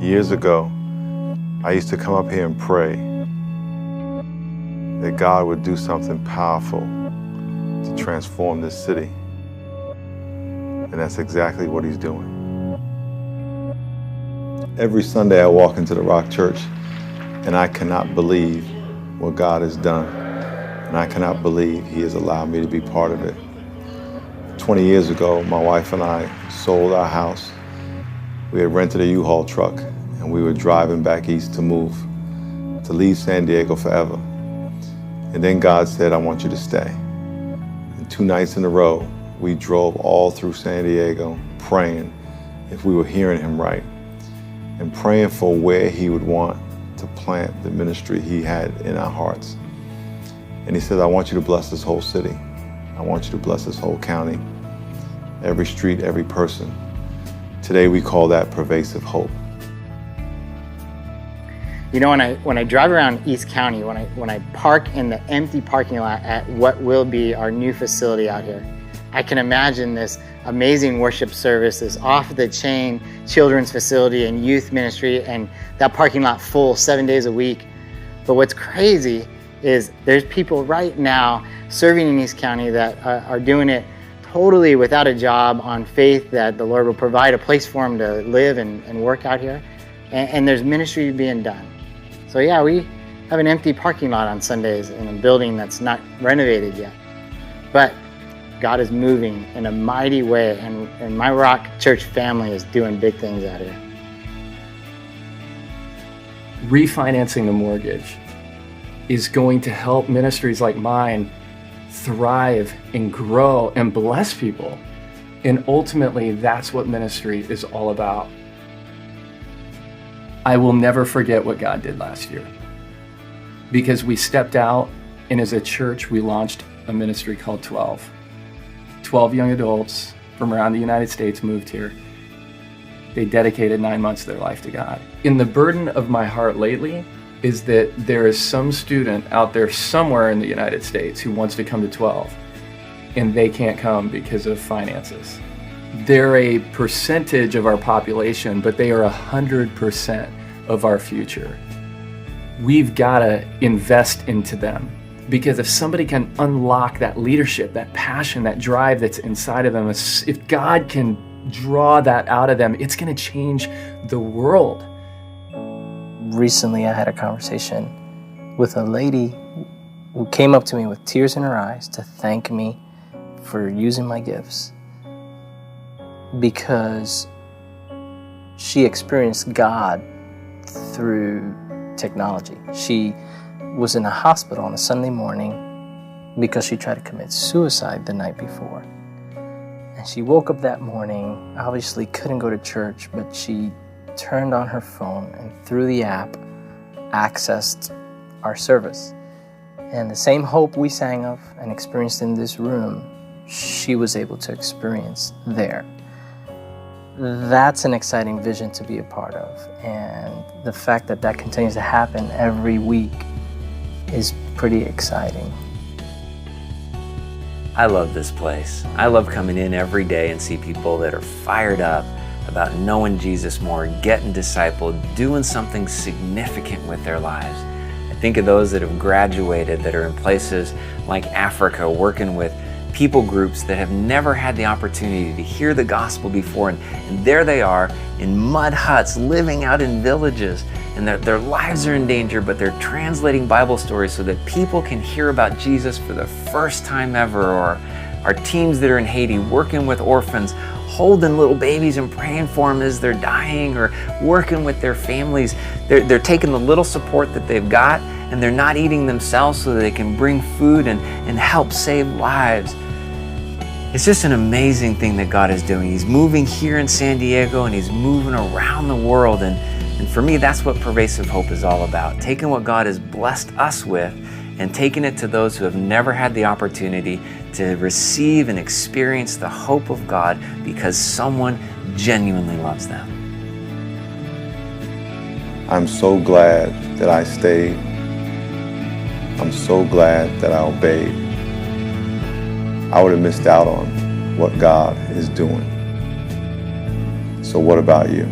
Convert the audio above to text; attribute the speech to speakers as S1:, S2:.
S1: Years ago, I used to come up here and pray that God would do something powerful to transform this city. And that's exactly what he's doing. Every Sunday I walk into the Rock Church and I cannot believe what God has done. And I cannot believe he has allowed me to be part of it. 20 years ago, my wife and I sold our house. We had rented a U-Haul truck and we were driving back east to move, to leave San Diego forever. And then God said, I want you to stay. And 2 nights in a row, we drove all through San Diego praying if we were hearing him right and praying for where he would want to plant the ministry he had in our hearts. And he said, I want you to bless this whole city. I want you to bless this whole county, every street, every person. Today we call that Pervasive Hope.
S2: You know, when I drive around East County, when I park in the empty parking lot at what will be our new facility out here, I can imagine this amazing worship service, this off-the-chain children's facility and youth ministry, and that parking lot full 7 days a week. But what's crazy is there's people right now serving in East County that are doing it totally without a job, on faith that the Lord will provide a place for them to live and work out here. And there's ministry being done. So yeah, we have an empty parking lot on Sundays in a building that's not renovated yet. But God is moving in a mighty way, and my Rock Church family is doing big things out here.
S3: Refinancing the mortgage is going to help ministries like mine thrive and grow and bless people. And ultimately, that's what ministry is all about. I will never forget what God did last year, because we stepped out and as a church, we launched a ministry called 12. 12 young adults from around the United States moved here. They dedicated 9 months of their life to God. And the burden of my heart lately is that there is some student out there somewhere in the United States who wants to come to 12, and they can't come because of finances. They're a percentage of our population, but they are 100% of our future. We've got to invest into them, because if somebody can unlock that leadership, that passion, that drive that's inside of them, if God can draw that out of them, it's going to change the world.
S4: Recently, I had a conversation with a lady who came up to me with tears in her eyes to thank me for using my gifts, because she experienced God through technology. She was in a hospital on a Sunday morning because she tried to commit suicide the night before. And she woke up that morning, obviously couldn't go to church, but she turned on her phone and through the app accessed our service. And the same hope we sang of and experienced in this room, she was able to experience there. That's an exciting vision to be a part of. And the fact that that continues to happen every week is pretty exciting.
S5: I love this place. I love coming in every day and see people that are fired up about knowing Jesus more, getting discipled, doing something significant with their lives. I think of those that have graduated, that are in places like Africa, working with people groups that have never had the opportunity to hear the gospel before, and there they are in mud huts, living out in villages, and their lives are in danger, but they're translating Bible stories so that people can hear about Jesus for the first time ever. Or our teams that are in Haiti working with orphans, holding little babies and praying for them as they're dying, or working with their families. They're taking the little support that they've got and they're not eating themselves so that they can bring food and help save lives. It's just an amazing thing that God is doing. He's moving here in San Diego and he's moving around the world. And for me, that's what Pervasive Hope is all about. Taking what God has blessed us with and taking it to those who have never had the opportunity to receive and experience the hope of God because someone genuinely loves them.
S1: I'm so glad that I stayed. I'm so glad that I obeyed. I would have missed out on what God is doing. So what about you?